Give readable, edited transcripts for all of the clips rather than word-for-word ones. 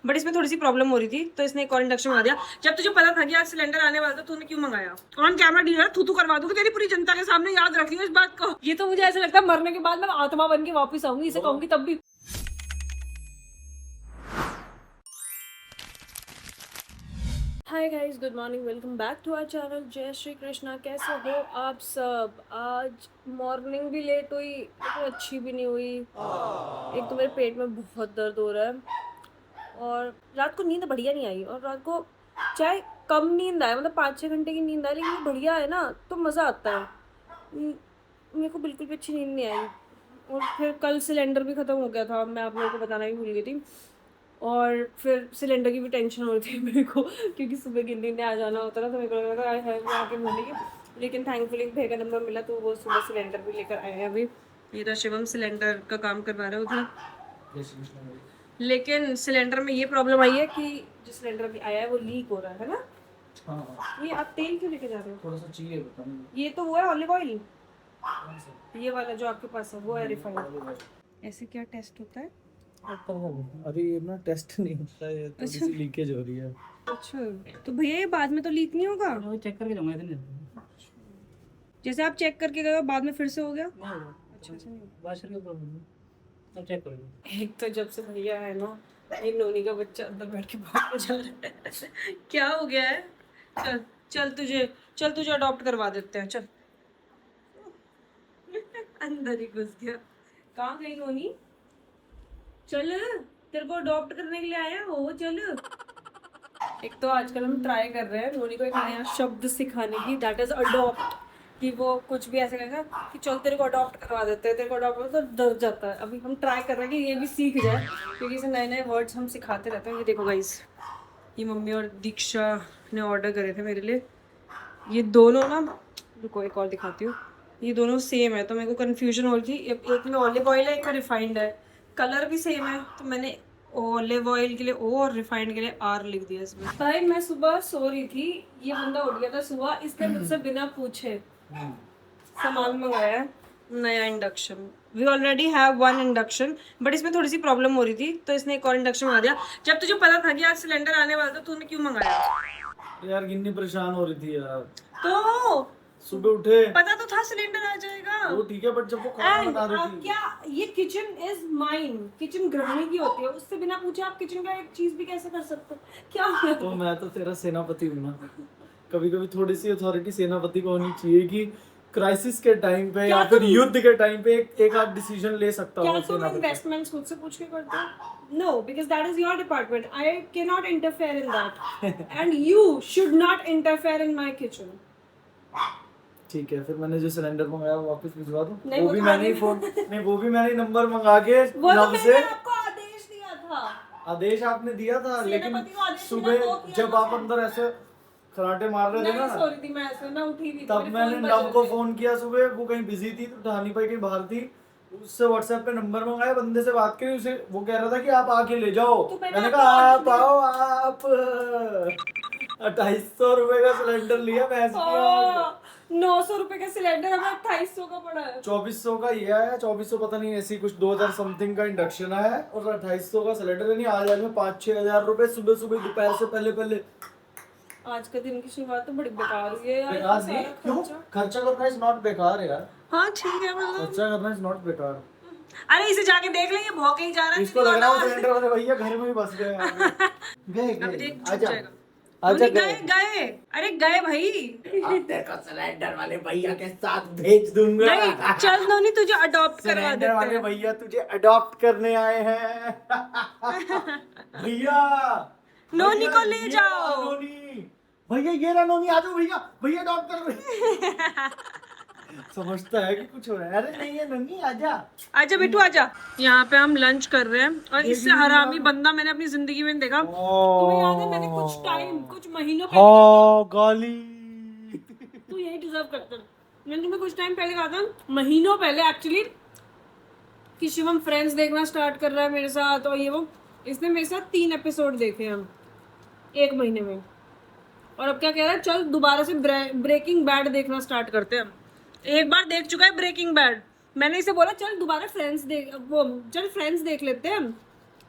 But इसमें थोड़ी सी problem हो रही थी तो इसने एक और इंडक्शन मंगा दिया। जब तुझे पता था कि आज सिलेंडर आने वाला था तूने क्यों मंगाया? ऑन कैमरा डीलर थू करवा दूंगी तेरी पूरी जनता के सामने, याद रखियो इस बात को। ये तो मुझे ऐसा लगता है मरने के बाद मैं आत्मा बन के वापस आऊंगी, इसे कहूंगी तब भी। Hi guys, good morning, welcome back to our channel. जय श्री कृष्णा। कैसे हो आप सब? आज मॉर्निंग भी लेट हुई लेकिन अच्छी भी नहीं हुई। एक तो मेरे पेट में बहुत दर्द हो रहा है और रात को नींद बढ़िया नहीं आई। और रात को चाहे कम नींद आए, मतलब 5-6 घंटे की नींद आए, लेकिन ये बढ़िया है ना तो मज़ा आता है। मेरे को बिल्कुल भी अच्छी नींद नहीं आई। और फिर कल सिलेंडर भी ख़त्म हो गया था, मैं आप लोगों को बताना भी भूल गई थी। और फिर सिलेंडर की भी टेंशन हो रही थी मेरे को, क्योंकि सुबह की नींद आ जाना होता था तो मेरे को लगा है मैं आके मिलेगी। लेकिन थैंकफुली भैया का नंबर मिला तो वो सुबह सिलेंडर भी लेकर आए हैं। अभी मेरा शिवम सिलेंडर का काम करवा रहा है उधर। लेकिन सिलेंडर में ये प्रॉब्लम आई है कि जो सिलेंडर अभी आया है वो लीक हो रहा है ना। हाँ। ये आप तेल क्यों लेके जा रहे हो? थोड़ा सा चाहिए बताना। ये तो वो है ऑलिव ऑयल, ये वाला जो आपके पास है वो है रिफाइंड। ऐसे क्या टेस्ट होता है? अरे ये ना टेस्ट नहीं होता है, थोड़ी सी लीकेज हो रही है। अच्छा, तो भैया ये बाद में तो लीक नहीं होगा? मैं चेक करके जाऊंगा इतने। जैसे आप चेक करके गए हो बाद में फिर से हो गया? अच्छा नहीं वाशर का प्रॉब्लम है, अब चेक करेंगे। एक तो जब से भैया है ना, ये नोनी का बच्चा अंदर बैठ के भाग जा रहा है। क्या हो गया है? चल चल तुझे अडॉप्ट करवा देते हैं, चल। अंदर ही घुस गया। कहाँ गई नोनी? चल, तेरे को अडॉप्ट करने के लिए आया हो, चल। एक तो आजकल हम ट्राई कर रहे हैं नोनी को एक नया शब्द सिखाने की, दैट इज अडॉप्ट। कि वो कुछ भी ऐसे कहेगा कि चल तेरे को अडॉप्ट करवा देते हैं, तेरे को अडॉप्ट तो डर जाता है। अभी हम ट्राई कर रहे हैं कि ये भी सीख जाए, क्योंकि इसे नए नए वर्ड्स हम सिखाते रहते हैं। ये देखो गाइस, ये मम्मी और दीक्षा ने ऑर्डर करे थे मेरे लिए। ये दोनों ना, रुको एक और दिखाती हूँ। ये दोनों सेम है तो मेरे को कन्फ्यूजन हो रही थी। एक में ऑलिव ऑयल है, एक में रिफाइंड है। कलर भी सेम है तो मैंने ऑलिव ऑयल के लिए ओ और रिफाइंड के लिए आर लिख दिया इसमें। भाई मैं सुबह सो रही थी, ये बंदा उठ गया था सुबह, इसने मुझसे बिना पूछे सामान मंगाया है, नया induction. We already have one induction but इसमें थोड़ी सी प्रॉब्लम हो रही थी तो इसने एक और इंडक्शन मंगा दिया। जब तुझे पता था कि आज सिलेंडर आने वाला था तूने क्यों मंगाया? यार कितनी परेशान हो रही थी यार। तो सुबह उठे, पता तो था सिलेंडर आ जाएगा। वो ठीक है बट जब वो खाना बना रही थी। क्या ये किचन इज माइन, किचन गृहिणी की होती है, उससे बिना पूछे आप किचन का एक चीज भी कैसे कर सकते हो? क्या हो गया? तो मैं तो तेरा सेनापति हूँ ना। कभी कभी थोड़ी सी अथॉरिटी सेनापति को होनी चाहिए कि क्राइसिस के टाइम पे या फिर युद्ध के टाइम पे एक आध डिसीजन ले सकता हूँ। क्या तुम इन्वेस्टमेंट्स मुझसे पूछ के करते हो? No, because that is your department. I cannot interfere in that. And you should not interfere in my kitchen. ठीक है, फिर मैंने जो सिलेंडर मंगाया वो वापस भिजवा दूं? वो भी मैंने ही फोन नहीं, वो भी मैंने नंबर मंगा के लव से आपको आदेश दिया था। आदेश आपने दिया था, लेकिन सुबह जब आप अंदर ऐसे खराटे मार रहे थे ना, सॉरी थी, मैं ऐसे मैं उठी थी तब मैंने नव को फोन किया सुबह। वो कहीं बिजी थी तो ढानी पाई कहीं बाहर थी, उससे व्हाट्सएप पे नंबर मंगाया, बंदे से बात करी, उसे वो कह रहा था कि आप आके ले जाओ। तो मैंने कहा आप आओ, आप 2800 रुपए का सिलेंडर लिया। 900 रुपए का सिलेंडर हमें 2800 का पड़ा है। 2400 का ये आया, 2400 पता नहीं ऐसी कुछ 2000 समथिंग का इंडक्शन आया और 2800 का सिलेंडर। यानी आ जाएगा 5-6 हजार रुपए सुबह सुबह दोपहर से पहले। आज का दिन की शुरुआत तो बड़ी बेकार हुई है यार। बेकार नहीं, क्यों? खर्चा करना इज नॉट बेकार यार। हाँ ठीक है, मतलब खर्चा करना इज नॉट बेकार। अरे इसे जाके देख लेंगे, भौंके ही जा रहा है। इसको लग रहा है सिलेंडर वाले भैया घर में ही बस गए। गए आजा गए। अरे गए भाई, देखो सिलेंडर वाले भैया के साथ भेज दूंगा। नहीं चल नोनी, तुझे अडॉप्ट करवा देते हैं। वाले भैया तुझे अडॉप्ट करने आए हैं। भैया नोनी को ले जाओ। नोनी भैया, ये रहा नोनी, आ जाओ भैया अडॉप्ट कर रहे। समझता है कि कुछ हो रहा है। अरे नहीं है नोनी, आजा बेटू आजा। यहाँ पे हम लंच कर रहे हैं और इससे हरामी बंदा मैंने अपनी जिंदगी में देखा। तुम्हें याद है मैंने कुछ महीनों पहले गाली तू यही डिजर्व करता है। मैंने तुम्हें कुछ टाइम पहले कहा था, महीनों पहले एक्चुअली, कि शिवम फ्रेंड्स देखना स्टार्ट कर रहा है मेरे साथ और ये वो। इसने मेरे साथ 3 एपिसोड देखे हम 1 महीने में, और अब क्या कह रहा है, चल दोबारा से ब्रेकिंग बैड देखना स्टार्ट करते हैं। एक बार देख चुका है ब्रेकिंग बैड। मैंने इसे बोला चल दोबारा फ्रेंड्स देख लेते हैं।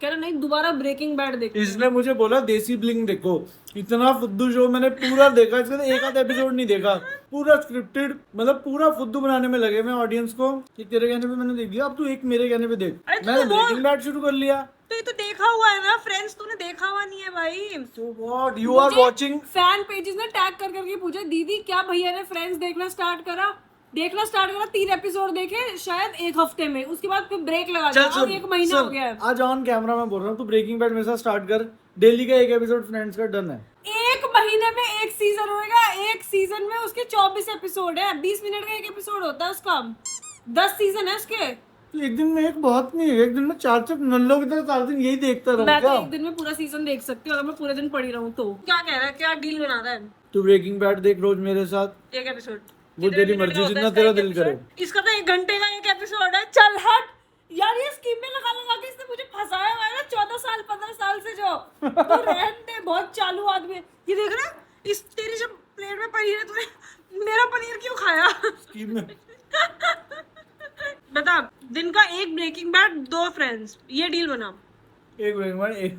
कह रहा नहीं दोबारा ब्रेकिंग बैड देख। इसने मुझे बोला देसी ब्लिंग देखो, इतना फुद्दू शो मैंने पूरा देखा, इसका एक आध एपिसोड नहीं देखा, पूरा स्क्रिप्टेड, मतलब पूरा फुद्दू बनाने में लगे मैं ऑडियंस को कि तेरे कहने पे मैंने देख लिया, अब तू एक मेरे कहने पे देख। अरे तो मैंने वो- ब्रेकिंग बैड शुरू कर लिया। तो ये तो देखा हुआ है ना फ्रेंड्स, तूने देखा हुआ नहीं है भाई। So what you are watching? Fan pages ने टैग कर करके पूछा दीदी क्या भैया ने फ्रेंड्स देखना स्टार्ट करा, 3 एपिसोड देखे शायद एक हफ्ते में, उसके बाद फिर ब्रेक लगा दिया, अब 1 महीना हो गया है। आज ऑन कैमरा मैं बोल रहा हूँ तू ब्रेकिंग बैड मेरे साथ स्टार्ट कर, डेली का एक एपिसोड फ्रेंड्स का डन है। 1 महीने में 1 सीजन होएगा, 1 सीजन में उसके 24 एपिसोड है, 20 मिनट का 1 एपिसोड होता है उसका, 10 सीजन है उसके। तो एक दिन में एक बहुत नहीं है, एक दिन में 4 नल्लों की तरह 4 दिन यही देखता रहूं मैं तो क्या? एक दिन में पूरा सीजन देख सकती हूँ अगर मैं पूरे दिन पड़ी रहूँ तो। क्या कह रहा है, क्या डील बना रहा है? तू ब्रेकिंग बैड देख रोज मेरे साथ, 1 एपिसोड वो तेरी मर्जी, जितना तेरा दिल करे। इसका तो 1 घंटे का 1 एपिसोड है, चल हट यार, ये स्कीम में लगा लगा के इसने मुझे फंसाया हुआ है ना 14 साल 15 साल से जो। तो रहने दे, बहुत चालू आदमी है ये, देख रहा है? इस तेरी जब प्लेट में पनीर है, तूने मेरा पनीर क्यों खाया? स्कीम में बता, दिन का 1 ब्रेकिंग बैड, 2 फ्रेंड्स, ये डील बना। एक ब्रेकिंग बैड एक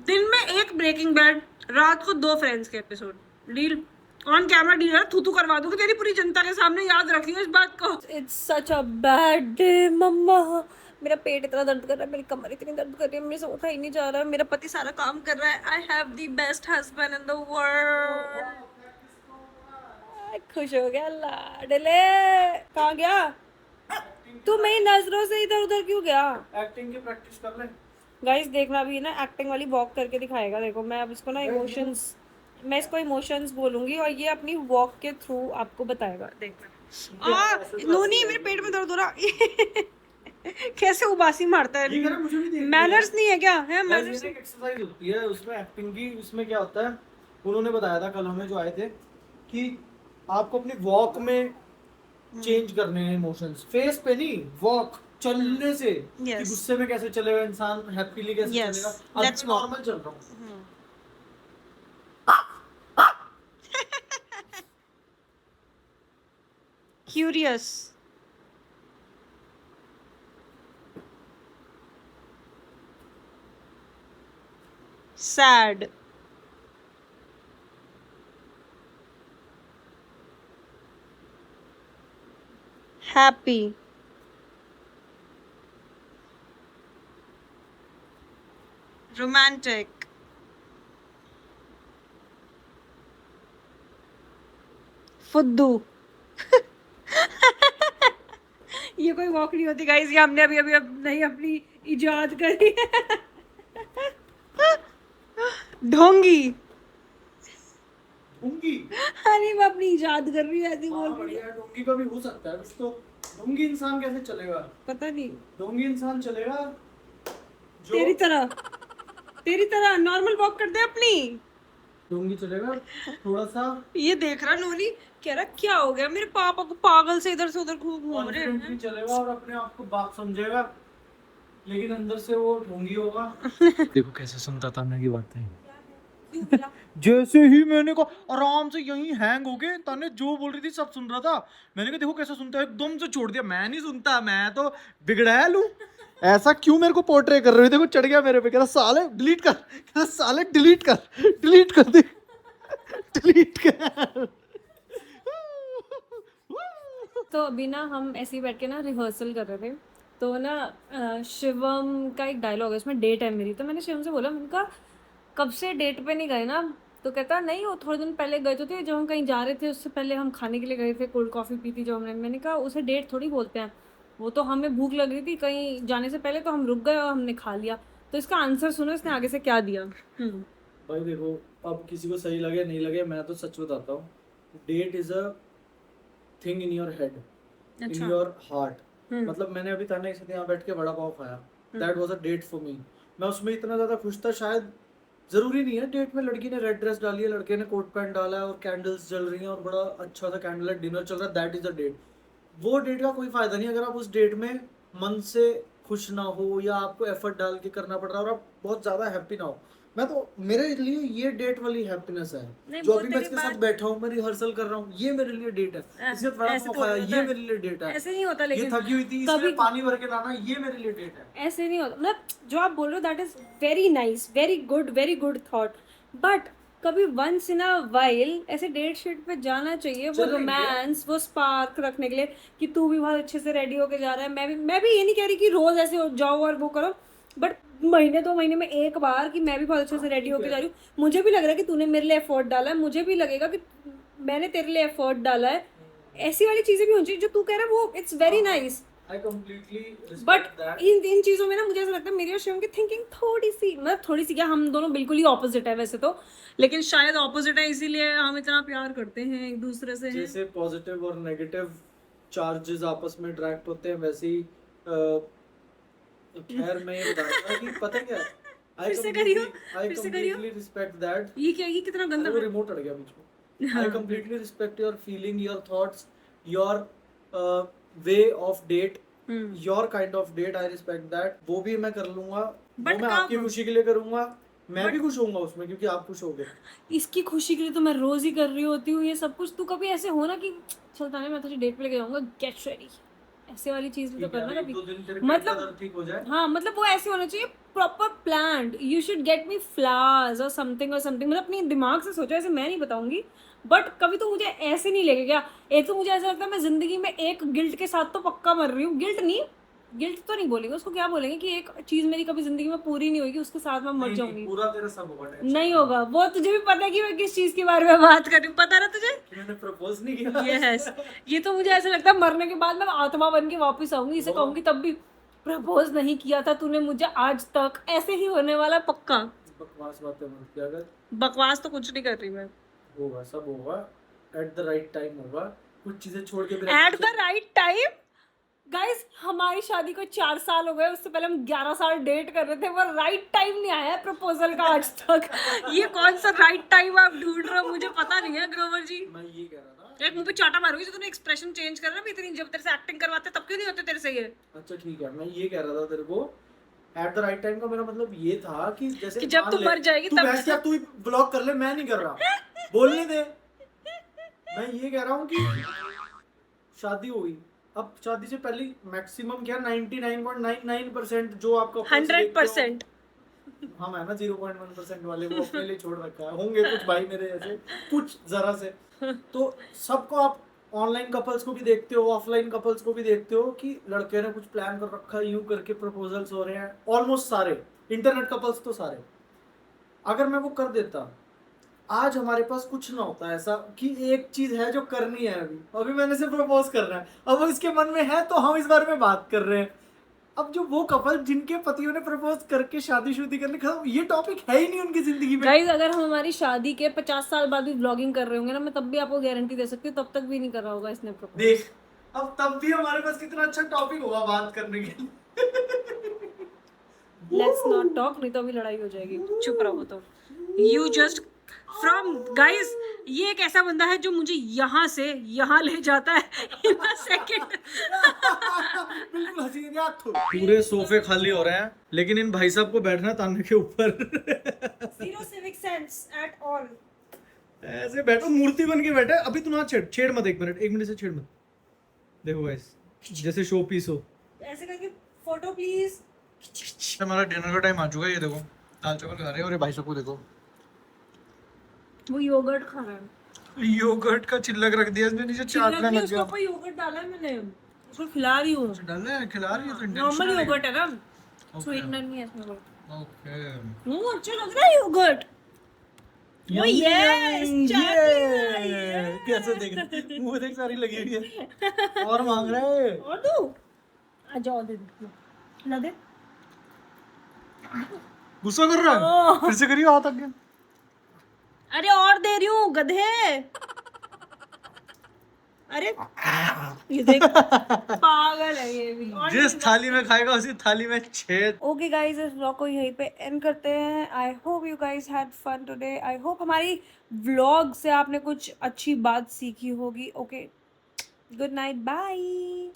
दिन में 1 ब्रेकिंग बैड, रात को 2 फ्रेंड्स के episode, deal on camera deal है। थू करवा दूंगी तेरी पूरी जनता के सामने, याद रखियो इस बात को। It's such a bad day मम्मा, मेरा पेट इतना दर्द कर रहा है, मेरी कमर इतनी दर्द कर रही है, मेरे से उठा ही नहीं जा रहा है, मेरा पति सारा काम कर रहा है। I have the best husband in the world. खुश हो गया लाडले। कहाँ गया तू? मेरी नजरों से इधर उधर क्यों गया? एक्टिंग की प्रैक्टिस कर ले गाइस देखना भी ना, एक्टिंग वाली वॉक करके दिखाएगा। देखो मैं अब इसको ना मैं इसको इमोशंस बोलूंगी और ये अपनी वॉक के थ्रू आपको बताएगा। देखना नूनी, मेरे पेट में दर्द हो रहा। कैसे उबासी मारता है, मैनर्स नहीं है क्या? है मैनर्स। एक एक्सरसाइज होती है उसमें एक्टिंग की, उसमें क्या होता है उन्होंने बताया था कल हमें जो आए थे कि आपको अपनी वॉक में चेंज करने हैं इमोशंस, फेस पे नहीं, वॉक चलने से कि गुस्से में कैसे चलेगा इंसान, हैप्पीली कैसे चलेगा। अब नॉर्मल चल रहा हूँ। क्यूरियस, सैड, हैप्पी, रोमांटिक, फुद्दू। ये कोई वॉक नहीं होती गाइस, ये हमने अभी अभी अब नहीं अपनी इजाद करी है। ढोंगी, ढोंगी, अरे मैं अपनी इजाद कर रही हूँ, ऐसी बोल रही बढ़िया ढोंगी का भी हो सकता है कुछ। तो ढोंगी इंसान कैसे चलेगा? पता नहीं। ढोंगी इंसान चलेगा जो तेरी तरह नॉर्मल वॉक करते हैं अपनी। ढोंगी चलेगा थोड़ा सा, ये देख रहा नूरी, कह रहा क्या हो गया मेरे पापा को, पागल से इधर से उधर घूम रहे हैं। कॉन्फिडेंटली चलेगा और अपने आप को बाप समझेगा, लेकिन अंदर से वो ढोंगी होगा। देखो कैसे सुनता था ना की बातें। जैसे ही मैंने कहा आराम से यहीं हैंग हो गए, ताने जो बोल रही थी सब सुन रहा था। मैंने कहा देखो कैसे सुनता है, एकदम से छोड़ दिया। मैं नहीं सुनता, मैं तो बिगड़ैल हूँ। ऐसा क्यों मेरे को पोर्ट्रे कर रहे हो? देखो चढ़ गया मेरे पे, कह रहा साले डिलीट कर, कह रहा साले डिलीट कर दे, डिलीट कर। तो अभी ना हम ऐसे ही बैठ के ना रिहर्सल कर रहे थे, तो ना शिवम का एक डायलॉग है उसमें, डेट है मेरी। तो मैंने शिवम से बोला, उनका कब से डेट पे नहीं गए ना? तो कहता नहीं, वो थोड़े दिन पहले गए तो थे, जब हम कहीं जा रहे थे उससे पहले हम खाने के लिए गए थे, कोल्ड कॉफ़ी पी थी जो हमने। मैंने कहा उसे डेट थोड़ी बोलते हैं, वो तो हमें भूख लग रही थी कहीं जाने से पहले, तो हम रुक गए और हमने खा लिया। तो इसका आंसर सुनो इसने आगे से क्या दिया। भाई देखो, अब किसी को सही लगे नहीं लगे, मैं तो सच बताता हूँ, date is a thing in your head, in your heart. मतलब मैंने अभी ताने के साथ यहाँ बैठ के वड़ा पाव खाया, that was a date for me. मैं उसमें इतना ज्यादा खुश था, शायद जरूरी नहीं है डेट में लड़की ने रेड ड्रेस डाली है, लड़के ने कोट पैंट डाला है और कैंडल्स जल रही हैं और बड़ा अच्छा सा कैंडल लाइट डिनर चल रहा है, दैट इज द डेट। वो डेट का कोई फायदा नहीं अगर आप उस डेट में मन से खुश ना हो या आपको एफर्ट डाल के करना पड़ रहा है और आप बहुत ज्यादा हैप्पी ना हो। मैं तो, मेरे लिए ये डेट वाली हैप्पीनेस है नहीं, जो वो अभी मैं तेरी इसके बात- साथ बैठा हूँ, मैं रिहर्सल कर रहा हूँ, ये मेरे लिए डेट है। इसके बाद वड़ा ऐसे पाव थोड़ी खाया, होता ये है। मेरे लिए डेट है। ऐसे नहीं होता, ये लेकिन थकी हुई थी, इसलिए कभी- पानी भर के लाना, ये मेरे लिए डेट है। ऐसे नहीं होता, मतलब जो आप बोल रहे हो that is very nice, very good thought, but कभी वंस इन अ वाइल ऐसे डेट शीट पे जाना चाहिए, वो चलेंगे। रोमांस, वो स्पार्क रखने के लिए कि तू भी बहुत अच्छे से रेडी होके जा रहा है, मैं भी ये नहीं कह रही कि रोज ऐसे हो जाओ और वो करो, बट महीने 2 महीने में एक बार कि मैं भी बहुत अच्छे से रेडी होके जा रही हूँ, मुझे भी लग रहा है कि तूने मेरे लिए एफर्ट डाला है, मुझे भी लगेगा कि मैंने तेरे लिए एफर्ट डाला है, ऐसी वाली चीजें भी होनी चाहिए जो तू कह रहा है, वो it's very nice. I completely but respect that. इन चीजों में ना मुझे ऐसा लगता है मेरी और शिवम की थिंकिंग थोड़ी सी, मतलब थोड़ी सी क्या, हम दोनों बिल्कुल ही ऑपोजिट है वैसे तो, लेकिन शायद ऑपोजिट है इसीलिए हम इतना प्यार करते हैं एक दूसरे से हैं। जैसे पॉजिटिव और नेगेटिव चार्जेस आपस में इंटरेक्ट होते हैं, वैसे ही खैर मैं ये बता रहा था कि पता है क्या, फिर से करियो, I फिर से करियो। completely respect that. ये क्या, ये कितना गंदा अरे वो रिमोट अड़ गया बीच में। I completely respect your feeling, your thoughts, your way of date, your kind of date. I respect that. वो भी मैं कर लूंगा, वो But मैं कब? आपकी खुशी के लिए करूंगा, मैं भी खुश होऊंगा उसमें क्योंकि आप खुश होगे। इसकी खुशी के लिए तो मैं रोज ही कर रही होती हूँ ये सब कुछ, तू कभी ऐसे हो ना कि चल ताने मैं तुझे डेट पे लेके जाऊंगा, गेट रेडी, ऐसे वाली चीज भी तो ठीक है, करना अभी कभी, 2 दिन तेरे पेट का मतलब दर्द ठीक हो जाए। हाँ, मतलब वो ऐसे होना चाहिए proper planned, you should get me flowers और समथिंग, मतलब अपनी दिमाग से सोचो, ऐसे मैं नहीं बताऊंगी, बट कभी तो मुझे ऐसे नहीं लेके गया। एक तो मुझे ऐसा लगता है मैं जिंदगी में एक गिल्ट के साथ तो पक्का मर रही हूँ, गिल्ट तो नहीं बोलेंगे उसको, क्या बोलेंगे कि एक चीज मेरी कभी जिंदगी में पूरी नहीं होगी, उसके साथ मैं मर नहीं, जाऊंगी। पूरा तेरा सब होगा, टेंशन नहीं होगा, वो तुझे भी पता है कि मैं किस चीज के बारे में बात कर रही हूँ, पता ना तुझे? कि मैंने प्रपोज नहीं किया। यस, ये तो मुझे ऐसा लगता है मरने के बाद मैं आत्मा बन के वापस आऊंगी, इसे कहूंगी तब भी प्रपोज नहीं किया था तूने मुझे आज तक, ऐसे ही होने वाला पक्का। बकवास बातें मत किया कर। बकवास तो कुछ नहीं कर रही मैं। होगा, सब होगा, एट द राइट टाइम होगा। कुछ चीजें छोड़ के भी at the right time. Guys हमारी शादी को 4 साल हो गए, उससे पहले हम 11 साल डेट कर रहे थे, वो राइट टाइम नहीं आया प्रपोजल का आज तक। ये कौन सा राइट टाइम आप ढूंढ रहे हो, मुझे पता नहीं है ग्रोवर जी। मैं ये कह रहा था। एक मुंह पे चाटा मारोगी जो तूने एक्सप्रेशन चेंज कर रहा है इतनी, जब तेरे से एक्टिंग करवाते तब क्यों नहीं होते तेरे से ये? अच्छा ठीक है, मैं ये कह रहा था तेरे को, एट द राइट टाइम का मेरा मतलब ये था कि जैसे कि जब मान तू ले, मर जाएगी तू तब- वैसे क्या, तू ब्लॉक कर ले, मैं नहीं कर रहा, बोलने दे। मैं ये कह रहा हूँ कि शादी हुई, अब शादी से पहले मैक्सिमम क्या 99.99% जो आपका 100%। हम है ना 0.1% वाले, वो अपने लिए छोड़ रखा है, होंगे कुछ भाई मेरे जैसे, कुछ जरा से। तो सबको आप ऑनलाइन कपल्स को भी देखते हो, ऑफलाइन कपल्स को भी देखते हो कि लड़के ने कुछ प्लान कर रखा है, यूं करके प्रपोजल्स हो रहे हैं, ऑलमोस्ट सारे इंटरनेट कपल्स तो सारे। अगर मैं वो कर देता, आज हमारे पास कुछ ना होता ऐसा कि एक चीज है जो करनी है, अभी मैंने से प्रपोज करना है, अब वो इसके मन में है तो हम इस बारे में बात कर रहे हैं। अब जो वो कपल जिनके पतियों ने प्रपोज करके शादी करने का, ये टॉपिक है ही नहीं उनकी जिंदगी में। गाइस अगर हम हमारी शादी के 50 साल बाद भी व्लॉगिंग कर रहे होंगे ना, मैं तब भी आपको गारंटी दे सकती हूँ तब तक भी नहीं कर रहा होगा इसने प्रपोज। देख, अब तब भी हमारे पास कितना अच्छा टॉपिक होगा बात करने के लिए। लेट्स नॉट टॉक, नहीं तो अभी लड़ाई हो जाएगी, चुप रहो। तो यू जस्ट फ्रॉम गाइस, ये एक ऐसा बंदा है जो मुझे यहाँ से यहाँ ले जाता है इन अ सेकंड। बिल्कुल हंसी मजाक थो। पूरे सोफे खाली हो रहे हैं, लेकिन इन भाई साहब को बैठना ताने के ऊपर। Zero civic sense at all. ऐसे बैठो, मूर्ति बन के बैठे। अभी तू ना छेड़ मत, एक मिनट से छेड़ मत। देखो गाइस, जैसे शो पीस हो ऐसे करके फोटो प्लीज। हमारा डिनर का टाइम आ चुका है। ये देखो दाल चावल खा रहे हैं और ये भाई साहब को देखो वो योगर्ट खा रहा है। योगर्ट का चिल्लक रख दिया इसमें, नीचे चाटने लग उसके गया। ऊपर योगर्ट डाला है मैंने, उसको खिला रही हूँ। डाल रहे हैं, खिला रही है तो नॉर्मल intentional है। योगर्ट है ना, Okay. स्वीटनर नहीं है इसमें कोई। ओके अच्छा लग रहा है योगर्ट। वो यस, कैसे देख रहे, मुंह देख सारी लगी हुई है और मांग रहे हैं। और दो आ जाओ, दे दे ला दे। गुस्सा कर रहा है, फिर से करिए, हाथ आगे। अरे और दे रही हूँ गधे। अरे ये देख पागल है ये भी। जिस थाली में खाएगा उसी थाली में छेद। ओके गाइस, इस व्लॉग को यहीं पे एंड करते हैं। I hope you guys had fun today. I hope हमारी व्लॉग से आपने कुछ अच्छी बात सीखी होगी। Okay, good night, bye.